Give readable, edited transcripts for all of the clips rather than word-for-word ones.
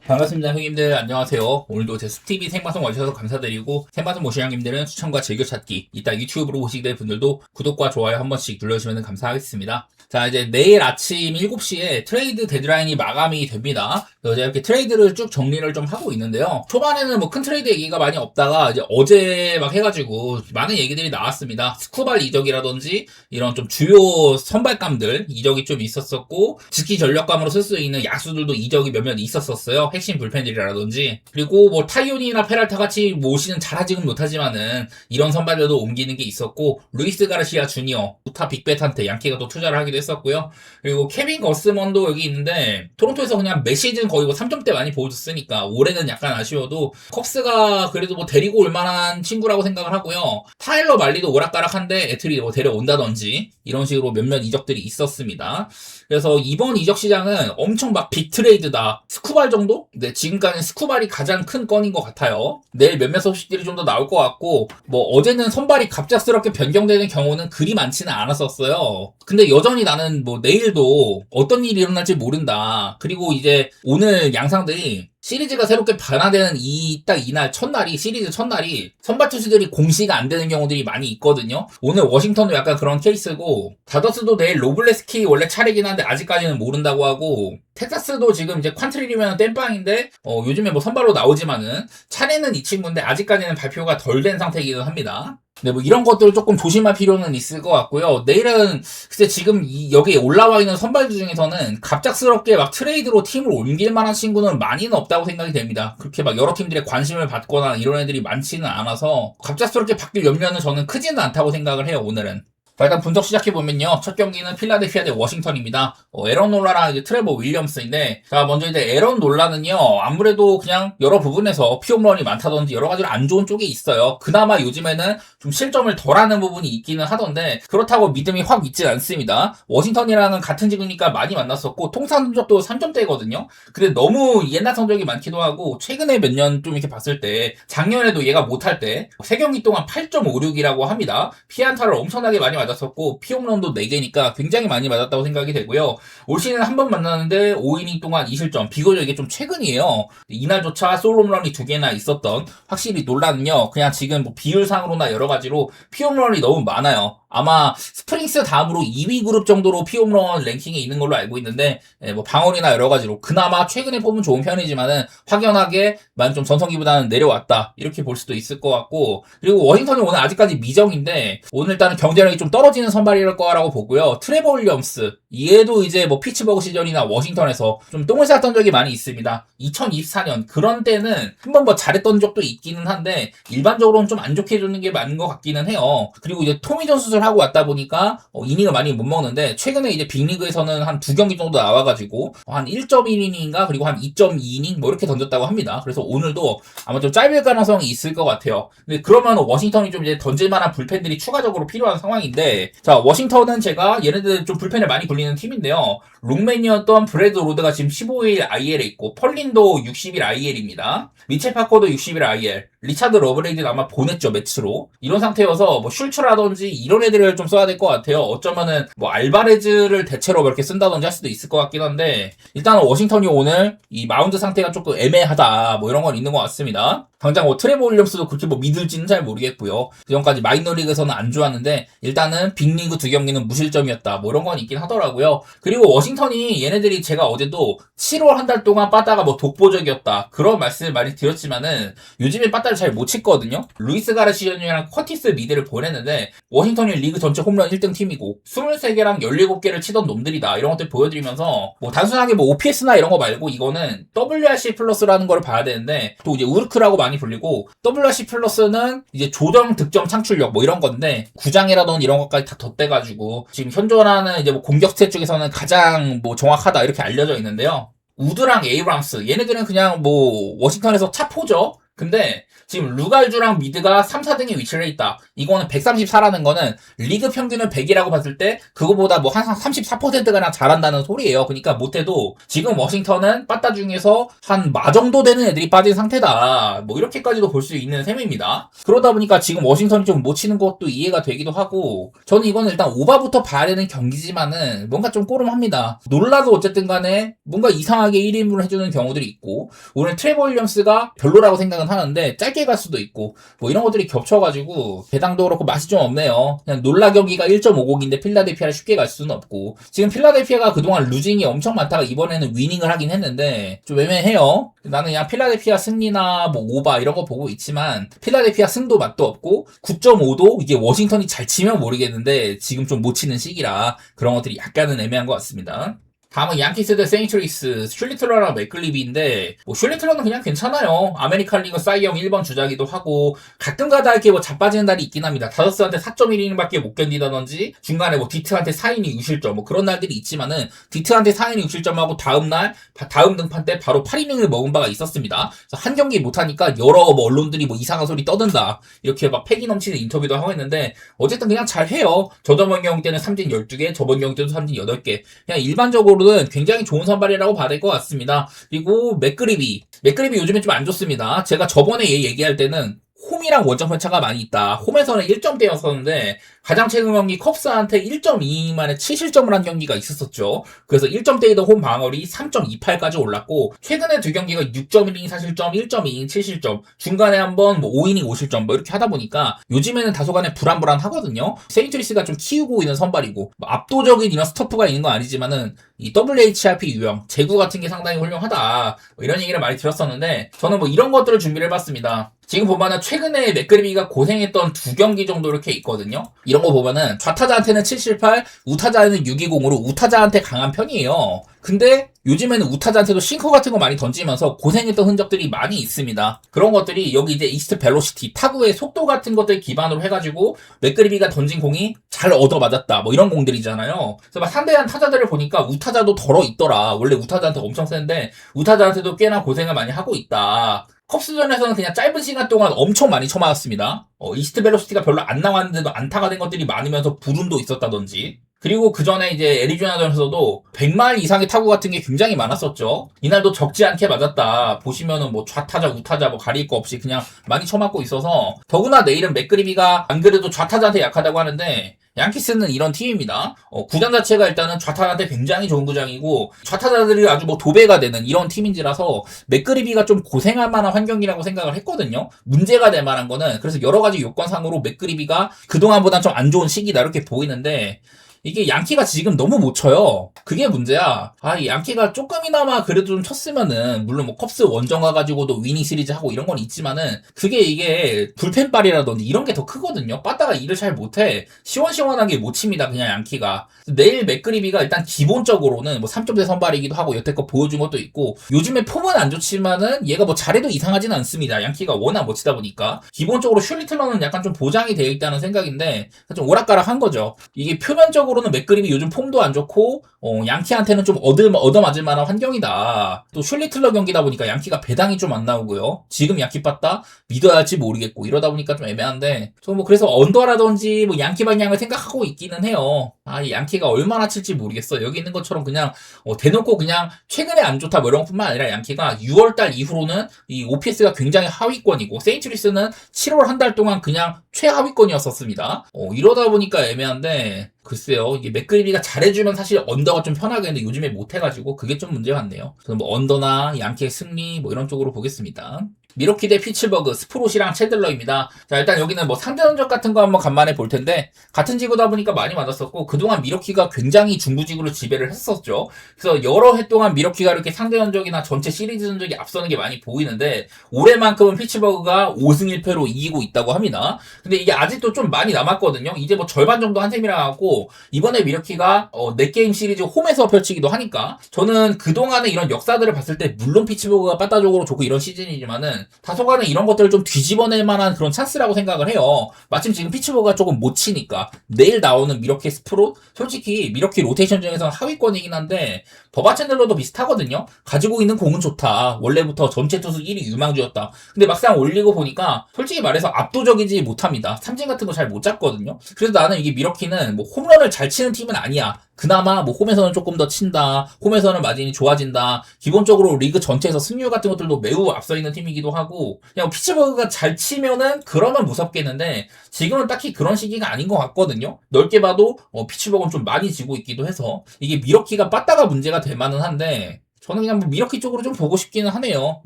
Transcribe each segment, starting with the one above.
반갑습니다, 형님들. 안녕하세요. 오늘도 제 숲TV 생방송 와주셔서 감사드리고, 생방송 보신 형님들은 추천과 즐겨찾기, 이따 유튜브로 보시게 될 분들도 구독과 좋아요 한 번씩 눌러주시면 감사하겠습니다. 자, 이제 내일 아침 7시에 트레이드 데드라인이 마감이 됩니다. 그래서 제가 이렇게 트레이드를 쭉 정리를 좀 하고 있는데요. 초반에는 뭐 큰 트레이드 얘기가 많이 없다가, 이제 어제 막 해가지고 많은 얘기들이 나왔습니다. 스쿠발 이적이라든지, 이런 좀 주요 선발감들 이적이 좀 있었었고, 즉기 전력감으로 쓸 수 있는 야수들도 이적이 몇몇 있었었어요. 핵심 불펜들이라든지. 그리고 뭐 타이온이나 페랄타 같이 뭐 시즌 잘하지는 못하지만은 이런 선발들도 옮기는 게 있었고, 루이스 가르시아 주니어, 우타 빅벳한테 양키가 또 투자를 하기도 했었고요. 그리고 케빈 거스먼도 여기 있는데, 토론토에서 그냥 매 시즌 거의 뭐 3점대 많이 보여줬으니까 올해는 약간 아쉬워도 컵스가 그래도 뭐 데리고 올 만한 친구라고 생각을 하고요. 타일러 말리도 오락가락한데 애틀이 뭐 데려온다든지 이런 식으로 몇몇 이적들이 있었습니다. 그래서 이번 이적 시장은 엄청 막 빅트레이드다. 스쿠발 정도? 네, 지금까지는 스쿠발이 가장 큰 건인 것 같아요. 내일 몇몇 소식들이 좀 더 나올 것 같고, 뭐 어제는 선발이 갑작스럽게 변경되는 경우는 그리 많지는 않았었어요. 근데 여전히 나는 뭐 내일도 어떤 일이 일어날지 모른다. 그리고 이제 오늘 양상들이 시리즈가 새롭게 변화되는 이날 첫날이, 시리즈 첫날이 선발 투수들이 공시가 안 되는 경우들이 많이 있거든요. 오늘 워싱턴도 약간 그런 케이스고, 다저스도 내일 로블레스키 원래 차례긴 한데 아직까지는 모른다고 하고, 텍사스도 지금 이제 퀀트릴이면 땜빵인데, 요즘에 뭐 선발로 나오지만은 차례는 이 친구인데 아직까지는 발표가 덜 된 상태이기도 합니다. 네, 뭐 이런 것들을 조금 조심할 필요는 있을 것 같고요. 내일은 글쎄 지금 여기에 올라와 있는 선발들 중에서는 갑작스럽게 막 트레이드로 팀을 옮길 만한 친구는 많이는 없다고 생각이 됩니다. 그렇게 막 여러 팀들의 관심을 받거나 이런 애들이 많지는 않아서 갑작스럽게 바뀔 염려는 저는 크지는 않다고 생각을 해요, 오늘은. 자, 일단 분석 시작해보면요. 첫 경기는 필라델피아 대 워싱턴입니다. 에런 놀라랑 이제 트레버 윌리엄스인데, 자, 먼저 이제 에런 놀라는요, 아무래도 그냥 여러 부분에서 피홈런이 많다든지 여러 가지로 안 좋은 쪽이 있어요. 그나마 요즘에는 좀 실점을 덜 하는 부분이 있기는 하던데, 그렇다고 믿음이 확 있진 않습니다. 워싱턴이랑은 같은 지구니까 많이 만났었고, 통산 성적도 3점대거든요. 근데 너무 옛날 성적이 많기도 하고, 최근에 몇 년 좀 이렇게 봤을 때, 작년에도 얘가 못할 때, 3경기 동안 8.56이라고 합니다. 피안타를 엄청나게 많이 맞았었고 피홈런도 4개니까 굉장히 많이 맞았다고 생각이 되고요. 올 시즌 한 번 만났는데 5이닝 동안 2실점. 비교적 이게 좀 최근이에요. 이날조차 솔홈런이 2개나 있었던 확실히 논란은요. 그냥 지금 뭐 비율상으로나 여러 가지로 피홈런이 너무 많아요. 아마 스프링스 다음으로 2위 그룹 정도로 피홈런 랭킹에 있는 걸로 알고 있는데 뭐 방어이나 여러 가지로 그나마 최근에 뽑으면 좋은 편이지만은 확연하게만 좀 전성기보다는 내려왔다 이렇게 볼 수도 있을 것 같고 그리고 워싱턴이 오늘 아직까지 미정인데 오늘 일단은 경쟁력이 좀 떨어지는 선발일 거라고 보고요. 트레버 윌리엄스 얘도 이제 뭐 피츠버그 시절이나 워싱턴에서 좀 똥을 쌌던 적이 많이 있습니다. 2024년 그런 때는 한번 뭐 잘했던 적도 있기는 한데 일반적으로는 좀 안 좋게 해주는 게 맞는 것 같기는 해요. 그리고 이제 토미존 수술 하고 왔다 보니까 이닝을 많이 못 먹는데 최근에 이제 빅리그에서는 한 2경기 정도 나와가지고 한 1.1이닝인가 그리고 한 2.2이닝 뭐 이렇게 던졌다고 합니다. 그래서 오늘도 아마 좀 짧을 가능성이 있을 것 같아요. 근데 그러면 워싱턴이 좀 이제 던질만한 불펜들이 추가적으로 필요한 상황인데 자 워싱턴은 제가 얘네들 좀 불펜을 많이 굴리는 팀인데요. 롱맨이었던 브래드 로드가 지금 15일 IL에 있고 펄린도 60일 IL입니다. 미첼 파커도 60일 IL 리차드 러브레이드는 아마 보냈죠 매치로 이런 상태여서 뭐 슐츠라든지 이런 애들을 좀 써야 될 것 같아요. 어쩌면은 뭐 알바레즈를 대체로 그렇게 쓴다든지 할 수도 있을 것 같긴 한데 일단은 워싱턴이 오늘 이 마운드 상태가 조금 애매하다 뭐 이런 건 있는 것 같습니다. 당장 뭐 트레버 윌리엄스도 그렇게 뭐 믿을지는 잘 모르겠고요. 그전까지 마이너리그에서는 안 좋았는데 일단은 빅리그 2경기는 무실점이었다 뭐 이런 건 있긴 하더라고요. 그리고 워싱턴이 얘네들이 제가 어제도 7월 한 달 동안 빠따가 뭐 독보적이었다 그런 말씀을 많이 드렸지만은 요즘에 빠따를 잘 못 쳤거든요. 루이스 가르시아니랑 커티스 미드를 보냈는데 워싱턴이 리그 전체 홈런 1등 팀이고 23개랑 17개를 치던 놈들이다 이런 것들 보여드리면서 뭐 단순하게 뭐 OPS나 이런 거 말고 이거는 WRC 플러스라는 걸 봐야 되는데 또 이제 우르크라고 많이 불리고 WRC 플러스는 이제 조정 득점 창출력 뭐 이런 건데 구장이라던 이런 것까지 다 덧대가지고 지금 현존하는 이제 뭐 공격 스탯 중에서는 가장 뭐 정확하다 이렇게 알려져 있는데요. 우드랑 에이브람스 얘네들은 그냥 뭐 워싱턴에서 차포죠. 근데 지금 루갈주랑 미드가 3, 4등에 위치를 해 있다. 이거는 134라는 거는 리그 평균을 100이라고 봤을 때 그거보다 뭐 한 34%가 잘한다는 소리예요. 그러니까 못해도 지금 워싱턴은 빠따 중에서 한 마 정도 되는 애들이 빠진 상태다. 뭐 이렇게까지도 볼 수 있는 셈입니다. 그러다 보니까 지금 워싱턴이 좀 못 치는 것도 이해가 되기도 하고 저는 이거는 일단 오바부터 봐야 되는 경기지만은 뭔가 좀 꼬름합니다. 놀라도 어쨌든 간에 뭔가 이상하게 1인분을 해주는 경우들이 있고 오늘 트레버 윌리엄스가 별로라고 생각은 하는데 짧게 갈 수도 있고 뭐 이런 것들이 겹쳐가지고 배당도 그렇고 맛이 좀 없네요. 그냥 놀라 경기가 1.50인데 필라델피아를 쉽게 갈 수는 없고 지금 필라델피아가 그동안 루징이 엄청 많다가 이번에는 위닝을 하긴 했는데 좀 애매해요. 나는 그냥 필라델피아 승리나 뭐 오바 이런 거 보고 있지만 필라델피아 승도 맛도 없고 9.5도 이게 워싱턴이 잘 치면 모르겠는데 지금 좀 못 치는 시기라 그런 것들이 약간은 애매한 것 같습니다. 다음은 양키스 대 세인트루이스, 슐리틀러랑 맥글리비인데 뭐 슐리틀러는 그냥 괜찮아요. 아메리칸 리그 사이영 1번 주자기도 하고 가끔가다 이렇게 뭐 자빠지는 날이 있긴 합니다. 다저스한테 4.1이닝밖에 못 견디다든지 중간에 뭐 디트한테 4이닝 6실점 뭐 그런 날들이 있지만은 디트한테 4이닝 6실점하고 다음날 다음 등판 때 바로 8이닝을 먹은 바가 있었습니다. 그래서 한 경기 못하니까 여러 뭐 언론들이 뭐 이상한 소리 떠든다 이렇게 막 패기 넘치는 인터뷰도 하고 있는데 어쨌든 그냥 잘해요. 저번 경기 때는 삼진 12개, 저번 경기 때도 삼진 8개. 그냥 일반적으로 굉장히 좋은 선발이라고 봐야 될 것 같습니다. 그리고 맥그리비 요즘에 좀 안 좋습니다. 제가 저번에 얘기할 때는 홈이랑 원점 편차가 많이 있다. 홈에서는 1점대였었는데 가장 최근 경기 컵스한테 1.2이닝 만에 7실점을 한 경기가 있었었죠. 그래서 1점대이던 홈 방어율이 3.28까지 올랐고 최근에 두 경기가 6.1이닝 4실점, 1.2이닝 7실점, 중간에 한번 뭐 5이닝 5실점 뭐 이렇게 하다 보니까 요즘에는 다소간에 불안불안하거든요. 세인트루이스가 좀 키우고 있는 선발이고 뭐 압도적인 이런 스토프가 있는 건 아니지만은 이 WHRP 유형, 제구 같은 게 상당히 훌륭하다. 뭐 이런 얘기를 많이 들었었는데 저는 뭐 이런 것들을 준비를 해봤습니다. 지금 보면은 최근에 맥그리비가 고생했던 두 경기 정도 이렇게 있거든요. 이런 거 보면은 좌타자한테는 778, 우타자는 620으로 우타자한테 강한 편이에요. 근데 요즘에는 우타자한테도 싱커 같은 거 많이 던지면서 고생했던 흔적들이 많이 있습니다. 그런 것들이 여기 이제 이스트 벨로시티, 타구의 속도 같은 것들 기반으로 해가지고 맥그리비가 던진 공이 잘 얻어맞았다. 뭐 이런 공들이잖아요. 그래서 막 상대한 타자들을 보니까 우타자도 덜어 있더라. 원래 우타자한테 엄청 센데 우타자한테도 꽤나 고생을 많이 하고 있다. 컵스전에서는 그냥 짧은 시간 동안 엄청 많이 쳐맞았습니다. 이스트 벨로시티가 별로 안 나왔는데도 안타가 된 것들이 많으면서 불운도 있었다든지. 그리고 그 전에 이제 애리조나전에서도 100마일 이상의 타구 같은 게 굉장히 많았었죠. 이날도 적지 않게 맞았다. 보시면은 뭐 좌타자, 우타자 뭐 가릴 거 없이 그냥 많이 쳐맞고 있어서 더구나 내일은 맥그리비가 안 그래도 좌타자한테 약하다고 하는데 양키스는 이런 팀입니다. 구장 자체가 일단은 좌타자한테 굉장히 좋은 구장이고 좌타자들이 아주 뭐 도배가 되는 이런 팀인지라서 맥그리비가 좀 고생할 만한 환경이라고 생각을 했거든요. 문제가 될 만한 거는 그래서 여러 가지 요건상으로 맥그리비가 그동안보단 좀 안 좋은 시기다 이렇게 보이는데 이게 양키가 지금 너무 못 쳐요. 그게 문제야. 이 양키가 조금이나마 그래도 좀 쳤으면은, 물론 뭐 컵스 원정 가가지고도 위닝 시리즈 하고 이런 건 있지만은, 그게 이게 불펜발이라든지 이런 게 더 크거든요. 빠따가 일을 잘 못해. 시원시원하게 못 칩니다, 그냥 양키가. 내일 맥그리비가 일단 기본적으로는 뭐 3점대 선발이기도 하고 여태껏 보여준 것도 있고, 요즘에 폼은 안 좋지만은 얘가 뭐 잘해도 이상하진 않습니다. 양키가 워낙 못 치다 보니까. 기본적으로 슐리틀러는 약간 좀 보장이 되어 있다는 생각인데, 좀 오락가락 한 거죠. 이게 표면적으로 로는 맥그리비 요즘 폼도 안 좋고 양키한테는 좀 얻어맞을 만한 환경이다. 또 슐리틀러 경기다 보니까 양키가 배당이 좀 안 나오고요. 지금 양키 빠따 믿어야 할지 모르겠고 이러다 보니까 좀 애매한데 저 뭐 그래서 언더라든지 뭐 양키 방향을 생각하고 있기는 해요. 이 양키가 얼마나 칠지 모르겠어. 여기 있는 것처럼 그냥 대놓고 그냥 최근에 안 좋다 뭐 이런 것뿐만 아니라 양키가 6월달 이후로는 이 OPS가 굉장히 하위권이고 세인트루이스는 7월 한 달 동안 그냥 최하위권이었었습니다. 이러다 보니까 애매한데 글쎄요, 이게 맥그리비가 잘해주면 사실 언더가 좀 편하겠는데 요즘에 못해가지고 그게 좀 문제 같네요. 저는 뭐 언더나 양키의 승리 뭐 이런 쪽으로 보겠습니다. 미러키 대 피츠버그, 스프롯이랑 채들러입니다. 자, 일단 여기는 뭐 상대 전적 같은 거 한번 간만에 볼 텐데, 같은 지구다 보니까 많이 맞았었고, 그동안 미러키가 굉장히 중부지구를 지배를 했었죠. 그래서 여러 해 동안 미러키가 이렇게 상대 전적이나 전체 시리즈 전적이 앞서는 게 많이 보이는데, 올해만큼은 피츠버그가 5승 1패로 이기고 있다고 합니다. 근데 이게 아직도 좀 많이 남았거든요. 이제 뭐 절반 정도 한 셈이라 갖고, 이번에 미러키가 4게임 시리즈 홈에서 펼치기도 하니까, 저는 그동안의 이런 역사들을 봤을 때, 물론 피츠버그가 빠따적으로 좋고 이런 시즌이지만은, 다소간에 이런 것들을 좀 뒤집어낼 만한 그런 찬스라고 생각을 해요. 마침 지금 피츠버그가 조금 못 치니까 내일 나오는 미러키 스프롯 솔직히 미러키 로테이션 중에서는 하위권이긴 한데 버바 챈들러도 비슷하거든요. 가지고 있는 공은 좋다. 원래부터 전체 투수 1위 유망주였다. 근데 막상 올리고 보니까 솔직히 말해서 압도적이지 못합니다. 삼진 같은 거 잘 못 잡거든요. 그래서 나는 이게 미러키는 뭐 홈런을 잘 치는 팀은 아니야. 그나마 뭐 홈에서는 조금 더 친다. 홈에서는 마진이 좋아진다. 기본적으로 리그 전체에서 승률 같은 것들도 매우 앞서 있는 팀이기도 하고 그냥 피츠버그가 잘 치면은 그러면 무섭겠는데 지금은 딱히 그런 시기가 아닌 것 같거든요. 넓게 봐도 피츠버그는 좀 많이 지고 있기도 해서 이게 미러키가 빠따가 문제가 될 만은 한데 저는 그냥 뭐 미러키 쪽으로 좀 보고 싶기는 하네요.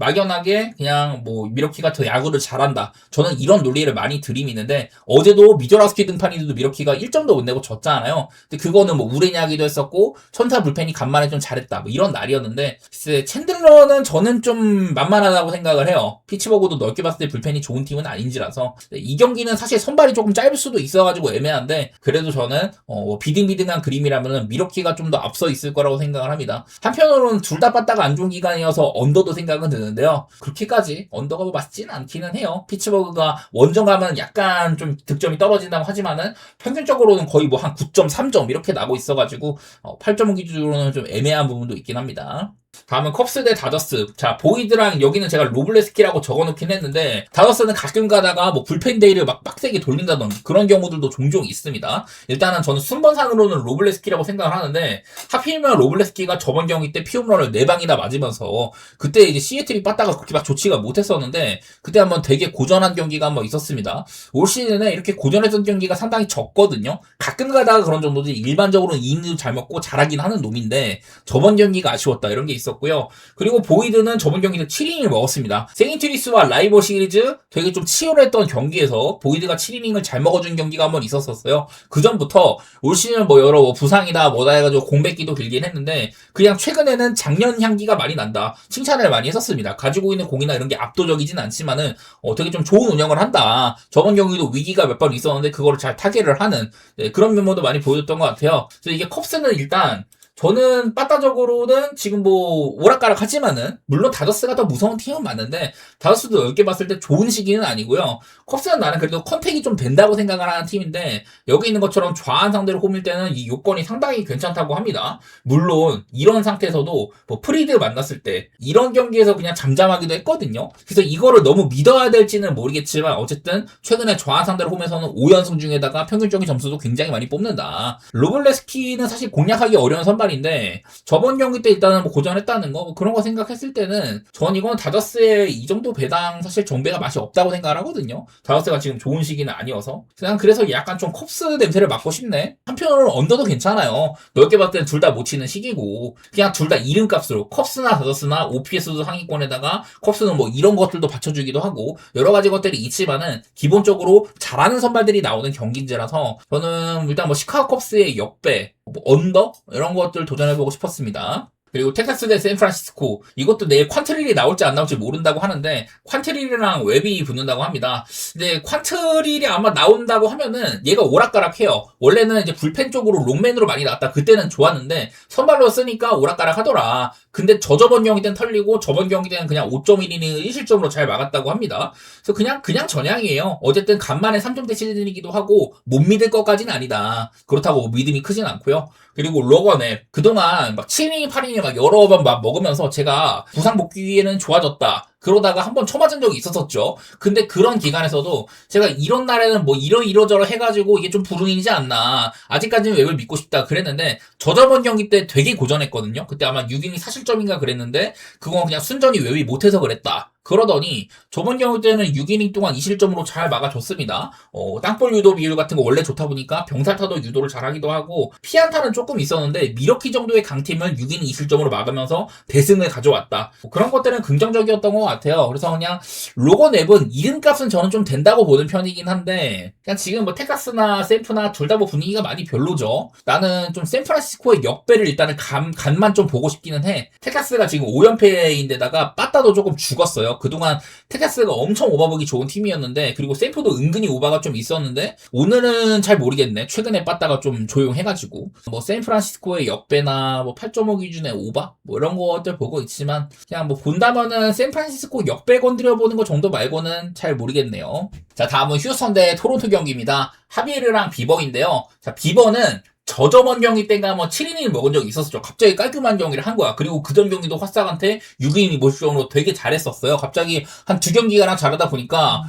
막연하게 그냥 뭐 미러키가 더 야구를 잘한다. 저는 이런 논리를 많이 들이미는데 어제도 미저라스키 등판인데도 미러키가 1점도 못 내고 졌잖아요. 근데 그거는 뭐 우레냐기도 했었고 천사 불펜이 간만에 좀 잘했다. 뭐 이런 날이었는데 글쎄 챈들러는 저는 좀 만만하다고 생각을 해요. 피츠버그도 넓게 봤을 때 불펜이 좋은 팀은 아닌지라서 이 경기는 사실 선발이 조금 짧을 수도 있어가지고 애매한데 그래도 저는 비등비등한 그림이라면 미러키가 좀 더 앞서 있을 거라고 생각을 합니다. 한편으로는 둘 다 빠따가 안 좋은 기간이어서 언더도 생각은 드는데요. 그렇게까지 언더가 뭐 맞지는 않기는 해요. 피츠버그가 원정 가면 약간 좀 득점이 떨어진다고 하지만은 평균적으로는 거의 뭐 한 9.3점 이렇게 나고 있어가지고 8점 기준으로는 좀 애매한 부분도 있긴 합니다. 다음은 컵스 대 다저스. 자, 보이드랑 여기는 제가 로블레스키라고 적어놓긴 했는데 다저스는 가끔 가다가 뭐 불펜데이를 막 빡세게 돌린다든지 그런 경우들도 종종 있습니다. 일단은 저는 순번상으로는 로블레스키라고 생각을 하는데 하필이면 로블레스키가 저번 경기 때 피홈런을 4방이나 맞으면서 그때 이제 시애틀이 빠따가 그렇게 막 좋지가 못했었는데 그때 한번 되게 고전한 경기가 한번 있었습니다. 올 시즌에 이렇게 고전했던 경기가 상당히 적거든요. 가끔 가다가 그런 정도지 일반적으로는 이닝도 잘 먹고 잘하긴 하는 놈인데 저번 경기가 아쉬웠다 이런 게 있었고요. 그리고 보이드는 저번 경기는 7이닝을 먹었습니다. 세인트리스와 라이벌 시리즈 되게 좀 치열했던 경기에서 보이드가 7이닝을 잘 먹어준 경기가 한번 있었었어요. 그 전부터 올 시즌 뭐 여러 부상이다 뭐다 해가지고 공백기도 길긴 했는데 그냥 최근에는 작년 향기가 많이 난다. 칭찬을 많이 했었습니다. 가지고 있는 공이나 이런 게 압도적이진 않지만은 되게 좀 좋은 운영을 한다. 저번 경기도 위기가 몇 번 있었는데 그거를 잘 타개를 하는 그런 면모도 많이 보여줬던 것 같아요. 그래서 이게 컵스는 일단 저는 빠따적으로는 지금 뭐 오락가락 하지만은 물론 다저스가 더 무서운 팀은 맞는데 다저스도 넓게 봤을 때 좋은 시기는 아니고요. 컵스는 나는 그래도 컨택이 좀 된다고 생각을 하는 팀인데 여기 있는 것처럼 좌한 상대로 홈일 때는 이 요건이 상당히 괜찮다고 합니다. 물론 이런 상태에서도 뭐 프리드 만났을 때 이런 경기에서 그냥 잠잠하기도 했거든요. 그래서 이거를 너무 믿어야 될지는 모르겠지만 어쨌든 최근에 좌한 상대로 홈에서는 5연승 중에다가 평균적인 점수도 굉장히 많이 뽑는다. 로블레스키는 사실 공략하기 어려운 선발 인데 저번 경기 때 일단은 뭐 고전했다는 거 뭐 그런 거 생각했을 때는 전 이건 다저스의 이 정도 배당 사실 정배가 맛이 없다고 생각을 하거든요. 다저스가 지금 좋은 시기는 아니어서 그냥 그래서 약간 좀 컵스 냄새를 맡고 싶네. 한편으로는 언더도 괜찮아요. 넓게 봤을 때는 둘 다 못 치는 시기고 그냥 둘 다 이름값으로 컵스나 다저스나 OPS도 상위권에다가 컵스는 뭐 이런 것들도 받쳐주기도 하고 여러 가지 것들이 있지만은 기본적으로 잘하는 선발들이 나오는 경기인지라서 저는 일단 뭐 시카고 컵스의 역배 뭐 언더 이런 것들 도전해보고 싶었습니다. 그리고 텍사스 대 샌프란시스코 이것도 내일 퀀트릴이 나올지 안 나올지 모른다고 하는데 퀀트릴이랑 웹이 붙는다고 합니다. 근데 퀀트릴이 아마 나온다고 하면은 얘가 오락가락해요. 원래는 이제 불펜 쪽으로 롱맨으로 많이 나왔다. 그때는 좋았는데 선발로 쓰니까 오락가락 하더라. 근데 저번 경기 때는 털리고 저번 경기 때는 그냥 5.1이닝을 1실점으로 잘 막았다고 합니다. 그래서 그냥 전향이에요. 어쨌든 간만에 3점대 시즌이기도 하고 못 믿을 것까지는 아니다. 그렇다고 믿음이 크진 않고요. 그리고 로건앱 그동안 막 7이닝 8이닝 막 여러 번 막 먹으면서 제가 부상 복귀에는 좋아졌다. 그러다가 한번 쳐맞은 적이 있었었죠. 근데 그런 기간에서도 제가 이런 날에는 뭐 이러저러 해가지고 이게 좀 불운이지 않나. 아직까지는 웹을 믿고 싶다 그랬는데 저번 경기 때 되게 고전했거든요. 그때 아마 6이닝 4실점인가 그랬는데 그건 그냥 순전히 웹이 못해서 그랬다. 그러더니 저번 경기 때는 6이닝 동안 2실점으로 잘 막아줬습니다. 땅볼 유도 비율 같은 거 원래 좋다 보니까 병살타도 유도를 잘하기도 하고 피안타는 조금 있었는데 미러키 정도의 강팀을 6이닝 2실점으로 막으면서 대승을 가져왔다. 그런 것들은 긍정적이었던 것 같아요. 그래서 그냥 로건 앱은 이름값은 저는 좀 된다고 보는 편이긴 한데 그냥 지금 뭐 텍사스나 샌프나 둘 다 뭐 분위기가 많이 별로죠. 나는 좀 샌프란시스코의 역배를 일단은 간만 좀 보고 싶기는 해. 텍사스가 지금 5연패인데다가 빠따도 조금 죽었어요. 있었어요. 그동안 테자스가 엄청 오버 보기 좋은 팀이었는데, 그리고 샌프도 은근히 오버가 좀 있었는데, 오늘은 잘 모르겠네. 최근에 빠따가 좀 조용해가지고. 뭐 샌프란시스코의 역배나 뭐 8.5 기준의 오버? 뭐 이런 것들 보고 있지만, 그냥 뭐 본다면은 샌프란시스코 역배 건드려보는 거 정도 말고는 잘 모르겠네요. 자, 다음은 휴스턴 대 토론토 경기입니다. 하비에르랑 비버인데요. 자, 비버는 저저번 경기 때가 뭐 7이닝 먹은 적이 있었죠. 갑자기 깔끔한 경기를 한 거야. 그리고 그전 경기도 화싹한테 6이닝 모실 정도로 되게 잘했었어요. 갑자기 한 두 경기가랑 잘하다 보니까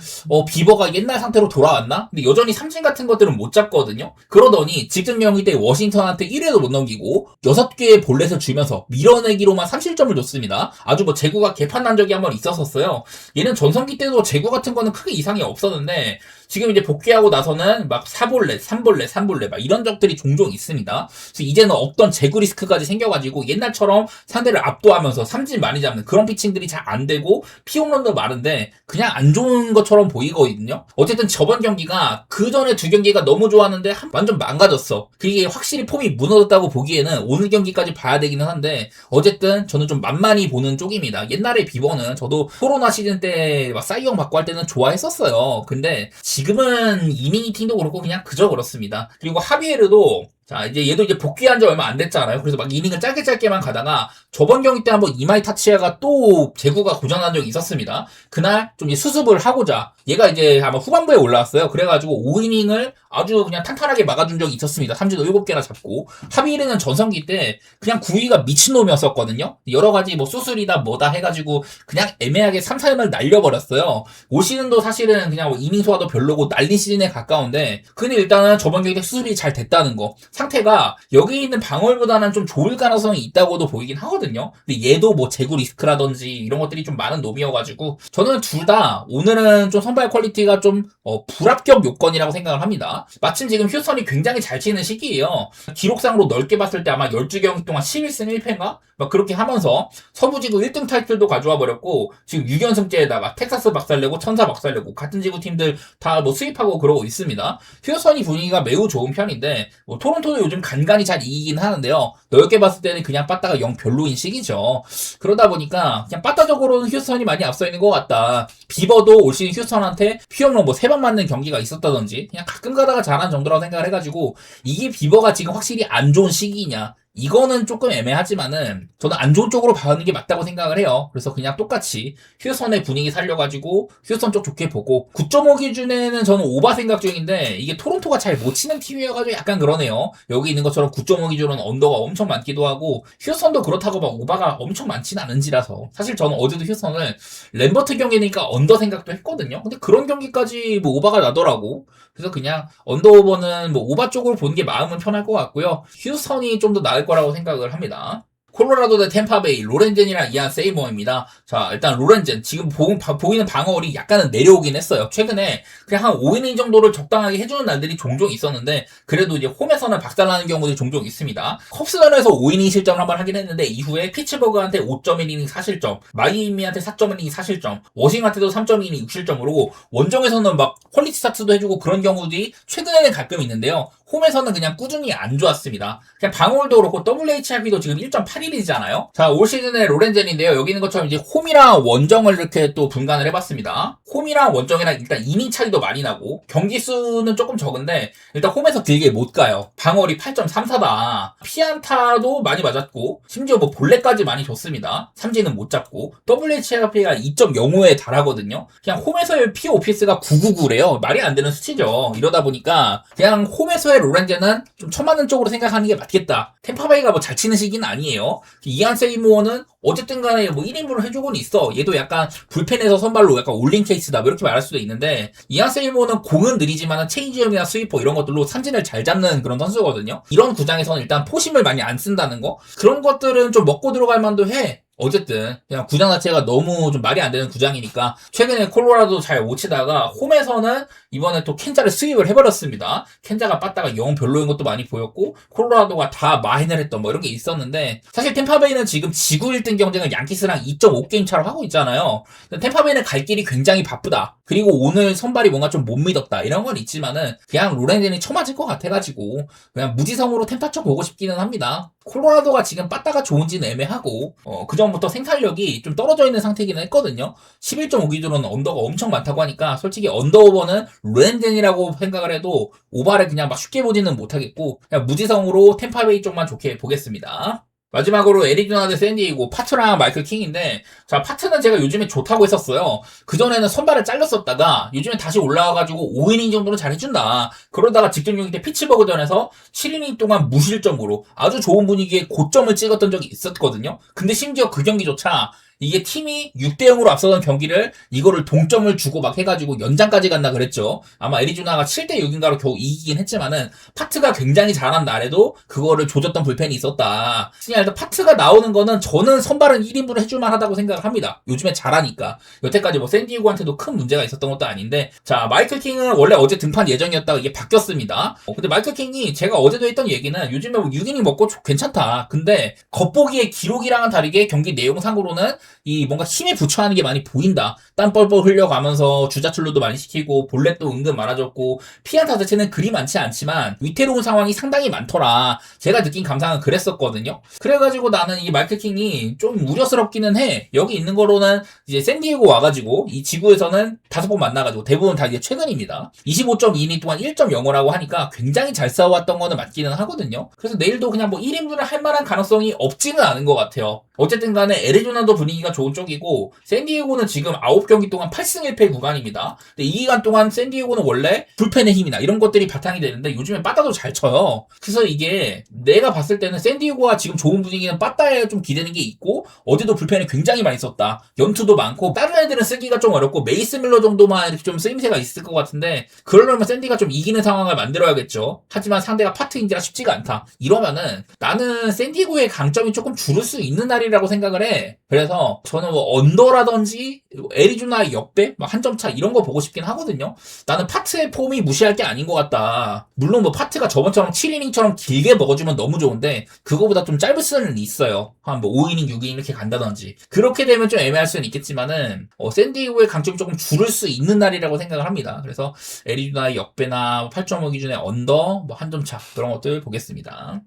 비버가 옛날 상태로 돌아왔나? 근데 여전히 삼진 같은 것들은 못 잡거든요. 그러더니 직전 경기 때 워싱턴한테 1회도 못 넘기고 6개의 볼넷을 주면서 밀어내기로만 3실점을 줬습니다. 아주 뭐 제구가 개판난 적이 한번 있었었어요. 얘는 전성기 때도 제구 같은 거는 크게 이상이 없었는데 지금 이제 복귀하고 나서는 막 4볼넷, 3볼넷, 3볼넷 막 이런 적들이 종종 있습니다. 그래서 이제는 없던 제구 리스크까지 생겨가지고 옛날처럼 상대를 압도하면서 삼진 많이 잡는 그런 피칭들이 잘 안 되고 피홈런도 많은데 그냥 안 좋은 것처럼 보이거든요. 어쨌든 저번 경기가 그 전에 두 경기가 너무 좋았는데 완전 망가졌어. 그게 확실히 폼이 무너졌다고 보기에는 오늘 경기까지 봐야 되기는 한데 어쨌든 저는 좀 만만히 보는 쪽입니다. 옛날에 비버는 저도 코로나 시즌 때 막 사이영 받고 할 때는 좋아했었어요. 근데 지금은 이닝히팅도 그렇고 그냥 그저 그렇습니다. 그리고 하비에르도 자, 얘도 복귀한 지 얼마 안 됐잖아요. 그래서 막 이닝을 짧게만 가다가 저번 경기 때 한번 이마이 타치야가 또 제구가 고장난 적이 있었습니다. 그날 좀 수습을 하고자 얘가 이제 아마 후반부에 올라왔어요. 그래가지고 5이닝을 아주 그냥 탄탄하게 막아준 적이 있었습니다. 삼진도 7개나 잡고. 하비에르는 전성기 때 그냥 구위가 미친놈이었었거든요. 여러 가지 뭐 수술이다 뭐다 해가지고 그냥 애매하게 3, 4연을 날려버렸어요. 올 시즌도 사실은 그냥 뭐 이닝 소화도 별로고 날린 시즌에 가까운데 근데 일단은 저번 경기 때 수술이 잘 됐다는 거. 상태가 여기 있는 방어율보다는 좀 좋을 가능성이 있다고도 보이긴 하거든요. 근데 얘도 뭐 제구 리스크라든지 이런 것들이 좀 많은 놈이어가지고 저는 둘 다 오늘은 좀 선발 퀄리티가 좀 불합격 요건이라고 생각을 합니다. 마침 지금 휴스턴이 굉장히 잘 치는 시기예요. 기록상으로 넓게 봤을 때 아마 12경기 동안 11승 1패인가? 막 그렇게 하면서 서부지구 1등 타이틀도 가져와 버렸고 지금 6연승째에다가 텍사스 박살내고 천사 박살내고 같은 지구 팀들 다 뭐 수입하고 그러고 있습니다. 휴스턴이 분위기가 매우 좋은 편인데 뭐 토론토도 요즘 간간히 잘 이기긴 하는데요. 넓게 봤을 때는 그냥 빠따가 영 별로인 시기죠. 그러다 보니까 그냥 빠따적으로는 휴스턴이 많이 앞서 있는 것 같다. 비버도 올 시즌 휴스턴한테 피홈런 뭐 3번 맞는 경기가 있었다든지 그냥 가끔 가다가 잘한 정도라고 생각을 해가지고 이게 비버가 지금 확실히 안 좋은 시기냐 이거는 조금 애매하지만은 저는 안 좋은 쪽으로 봐는 게 맞다고 생각을 해요. 그래서 그냥 똑같이 휴스턴의 분위기 살려가지고 휴스턴 쪽 좋게 보고 9.5 기준에는 저는 오바 생각 중인데 이게 토론토가 잘 못 치는 팀이어가지고 약간 그러네요. 여기 있는 것처럼 9.5 기준은 언더가 엄청 많기도 하고 휴스턴도 그렇다고 막 오바가 엄청 많지는 않은지라서 사실 저는 어제도 휴스턴을 램버트 경기니까 언더 생각도 했거든요. 근데 그런 경기까지 뭐 오바가 나더라고. 그래서 그냥 언더오버는 뭐 오바 쪽으로 보는 게 마음은 편할 것 같고요. 휴스턴이 좀 더 나을 거라고 생각을 합니다. 콜로라도 대 템파베이 로렌젠이랑 이안 세이머입니다. 자 일단 로렌젠 지금 보이는 방어율이 약간은 내려오긴 했어요. 최근에 그냥 한 5이닝 정도를 적당하게 해주는 날들이 종종 있었는데 그래도 이제 홈에서는 박살나는 경우들이 종종 있습니다. 컵스전에서 5이닝 실점을 한번 하긴 했는데 이후에 피츠버그한테 5.1이닝 4실점 마이애미한테 4.1이닝 4실점 워싱한테도 3.2이닝 6실점으로 원정에서는 막 퀄리티 스타트도 해주고 그런 경우들이 최근에는 가끔 있는데요. 홈에서는 그냥 꾸준히 안 좋았습니다. 그냥 방어율도 그렇고 WHIP도 지금 1.81이잖아요. 자, 올 시즌의 로렌젠인데요. 여기 있는 것처럼 이제 홈이랑 원정을 이렇게 또 분간을 해봤습니다. 홈이랑 원정이랑 일단 이닝 차이도 많이 나고 경기 수는 조금 적은데 일단 홈에서 길게 못 가요. 방어율이 8.34다. 피안타도 많이 맞았고 심지어 뭐 볼넷까지 많이 줬습니다. 삼진은 못 잡고 WHIP가 2.05에 달하거든요. 그냥 홈에서의 POPS가 999래요. 말이 안 되는 수치죠. 이러다 보니까 그냥 홈에서의 로렌젠은 좀 쳐맞는 쪽으로 생각하는 게 맞겠다. 템파베이가 뭐 잘 치는 시기는 아니에요. 이안 세이모어는 어쨌든 간에 뭐 1인분을 해주고는 있어. 얘도 약간 불펜에서 선발로 약간 올린 케이스다. 뭐 이렇게 말할 수도 있는데 이안 세이모어는 공은 느리지만 체인지업이나 스위퍼 이런 것들로 삼진을 잘 잡는 그런 선수거든요. 이런 구장에서는 일단 포심을 많이 안 쓴다는 거. 그런 것들은 좀 먹고 들어갈 만도 해. 어쨌든 그냥 구장 자체가 너무 좀 말이 안 되는 구장이니까 최근에 콜로라도 잘 못 치다가 홈에서는 이번에 또 켄자를 수입을 해버렸습니다. 켄자가 빠따가 영 별로인 것도 많이 보였고 콜로라도가 다 마인을 했던 뭐 이런 게 있었는데 사실 템파베이는 지금 지구 1등 경쟁을 양키스랑 2.5게임 차로 하고 있잖아요. 템파베이는 갈 길이 굉장히 바쁘다. 그리고 오늘 선발이 뭔가 좀 못 믿었다 이런 건 있지만은 그냥 로렌젠이 쳐맞을 것 같아가지고 그냥 무지성으로 템파 쳐 보고 싶기는 합니다. 콜로라도가 지금 빠따가 좋은지는 애매하고 그 전부터 생산력이 좀 떨어져 있는 상태이기는 했거든요. 11.5 기준으로는 언더가 엄청 많다고 하니까 솔직히 언더오버는 르헨젠이라고 생각을 해도 오바를 그냥 막 쉽게 보지는 못하겠고 그냥 무지성으로 템파베이 쪽만 좋게 보겠습니다. 마지막으로 애리조나 대 샌디에이고 파트랑 마이클 킹인데, 자, 파트는 제가 요즘에 좋다고 했었어요. 그전에는 선발을 잘렸었다가 요즘에 다시 올라와가지고 5이닝 정도는 잘해준다. 그러다가 직전용기 때 피츠버그전에서 7이닝 동안 무실점으로 아주 좋은 분위기에 고점을 찍었던 적이 있었거든요. 근데 심지어 그 경기조차 이게 팀이 6대0으로 앞서던 경기를 이거를 동점을 주고 막 해가지고 연장까지 갔나 그랬죠. 아마 애리조나가 7대6인가로 겨우 이기긴 했지만은 파트가 굉장히 잘한 날에도 그거를 조졌던 불펜이 있었다. 그냥 파트가 나오는 거는 저는 선발은 1인분을 해줄만 하다고 생각을 합니다. 요즘에 잘하니까. 여태까지 뭐 샌디에고한테도 큰 문제가 있었던 것도 아닌데, 자, 마이클 킹은 원래 어제 등판 예정이었다가 이게 바뀌었습니다. 근데 마이클 킹이 제가 어제도 했던 얘기는 요즘에 뭐 6이닝 먹고 괜찮다. 근데 겉보기에 기록이랑은 다르게 경기 내용상으로는 이 뭔가 힘에 부처하는 게 많이 보인다. 땀 뻘뻘 흘려가면서 주자출루도 많이 시키고 볼넷도 은근 많아졌고 피안타 자체는 그리 많지 않지만 위태로운 상황이 상당히 많더라. 제가 느낀 감상은 그랬었거든요. 그래가지고 나는 이 마이클 킹이 좀 우려스럽기는 해. 여기 있는 거로는 이제 샌디에고 와가지고 이 지구에서는 5번 만나가지고 대부분 다 이제 최근입니다. 25.2이닝 동안 1.05라고 하니까 굉장히 잘 싸워왔던 거는 맞기는 하거든요. 그래서 내일도 그냥 뭐 1인분을 할 만한 가능성이 없지는 않은 것 같아요. 어쨌든 간에 애리조나도 분위기가 좋은 쪽이고 샌디에고는 지금 9경기 동안 8승 1패 구간입니다. 근데 이 기간 동안 샌디에고는 원래 불펜의 힘이나 이런 것들이 바탕이 되는데 요즘에 빠따도 잘 쳐요. 그래서 이게 내가 봤을 때는 샌디에고가 지금 좋은 분위기는 빠따에 좀 기대는 게 있고 어제도 불펜을 굉장히 많이 썼다. 연투도 많고 다른 애들은 쓰기가 좀 어렵고 메이스 밀러 정도만 이렇게 좀 쓰임새가 있을 것 같은데 그러려면 샌디가 좀 이기는 상황을 만들어야겠죠. 하지만 상대가 파트인지라 쉽지가 않다. 이러면은 나는 샌디에고의 강점이 조금 줄을 수 있는 날이라고 생각을 해. 그래서 저는 뭐 언더라든지 애리조나의 역배, 한 점 차 이런 거 보고 싶긴 하거든요. 나는 파트의 폼이 무시할 게 아닌 것 같다. 물론 뭐 파트가 저번처럼 7이닝처럼 길게 먹어주면 너무 좋은데 그거보다 좀 짧을 수는 있어요. 한 뭐 5이닝, 6이닝 이렇게 간다든지. 그렇게 되면 좀 애매할 수는 있겠지만은 샌디에고의 강점이 조금 줄을 수 있는 날이라고 생각을 합니다. 그래서 애리조나의 역배나 8.5 기준의 언더, 한 점 차 그런 것들 보겠습니다.